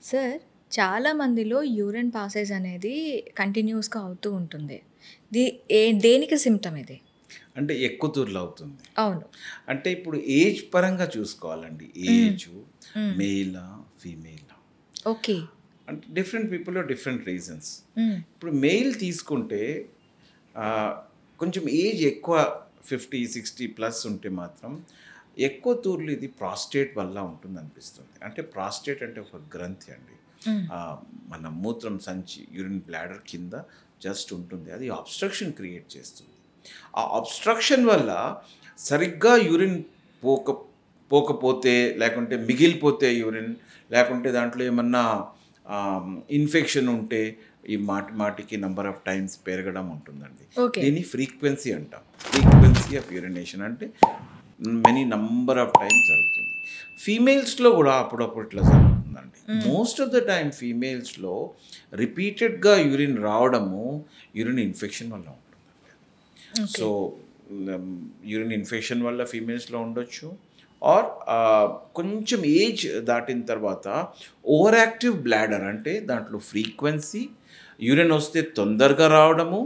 Sir, చాలా మందిలో urine passage అనేది కంటిన్యూయస్‌గా అవుతూ ఉంటుంది. ది దేనికి సిమ్టమ్ ఇది? అంటే ఎక్కువ తూర్లు అవుతుంది. అవును. అంటే ఇప్పుడు ఏజ్ పరంగా చూసుకోవాలండి. హ్మ్. ఏజు, హ్మ్. మేలా, ఫీమేలా ఓకే. అంటే డిఫరెంట్ పీపుల్‌లో డిఫరెంట్ రీజన్స్. హ్మ్. ఇప్పుడు మెయిల్ తీసుకుంటే ఆహ్, కొంచెం ఏజ్ ఎక్కువ 50, 60 ప్లస్ ఉంటే మాత్రం ఎక్కువ తూర్లు ఇది ప్రాస్టేట్ వల్ల ఉంటుందనిపిస్తుంది. అంటే ప్రాస్టేట్ అంటే ఒక గ్రంథి అండి. హ్మ్. ఆహ్, మన మూత్రం సంచి యూరిన్ బ్లాడర్ కింద జస్ట్ ఉంటుంది. అది అబ్‌స్ట్రక్షన్ క్రియేట్ చేస్తుంది. ఆ అబ్‌స్ట్రక్షన్ వల్ల సరిగ్గా యూరిన్ పోక పోకపోతే లేకుంటే మిగిలిపోతే యూరిన్ లేకుంటే దాంట్లో ఏమన్నా ఇన్ఫెక్షన్ ఉంటే ఈ మాటి మాటికి నంబర్ ఆఫ్ టైమ్స్ పెరగడం ఉంటుందండి. ఓకే. దీన్ని ఫ్రీక్వెన్సీ అంటాం. ఫ్రీక్వెన్సీ ఆఫ్ యూరినేషన్ అంటే మెనీ నంబర్ ఆఫ్ టైమ్స్ జరుగుతుంది. ఫీమేల్స్‌లో గూడా అప్పుడప్పుడు ఇట్లా జరుగుతుందండి. హ్మ్. మోస్ట్ ఆఫ్ ద టైమ్ ఫీమేల్స్‌లో రిపీటెడ్‌గా యూరిన్ రావడము యూరిన్ ఇన్ఫెక్షన్ వల్ల ఉంటుందండి. ఓకే. సో, యూరిన్ ఇన్ఫెక్షన్ వల్ల ఫీమేల్స్‌లో ఉండొచ్చు. ఆర్ కొంచెం ఏజ్ దాటిన తర్వాత ఓవర్ యాక్టివ్ బ్లాడర్ అంటే దాంట్లో ఫ్రీక్వెన్సీ, యూరిన్ వస్తే తొందరగా రావడము,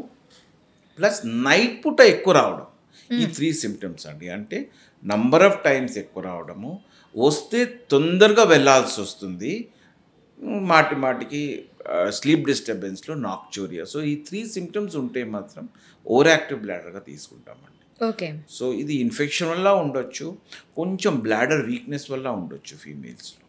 ప్లస్ నైట్ పూట ఎక్కువ రావడం. ఈ హ్మ్. 3 సింప్టమ్స్ అండి. అంటే నంబర్ ఆఫ్ టైమ్స్ ఎక్కువ రావడము, వస్తే తొందరగా వెళ్ళాల్సొస్తుంది. మాటి మాటికి స్లీప్ డిస్టర్బెన్స్‌లో నాక్టూరియా. సో, ఈ 3 సింప్టమ్స్ ఉంటే మాత్రం ఓవర్ యాక్టివ్ బ్లాడర్‌గా తీసుకుంటామండి. ఓకే. సో, ఇది ఇన్ఫెక్షన్ వల్ల ఉండొచ్చు. కొంచెం బ్లాడర్ వీక్‌నెస్ వల్ల ఉండొచ్చు ఫీమేల్స్‌లో.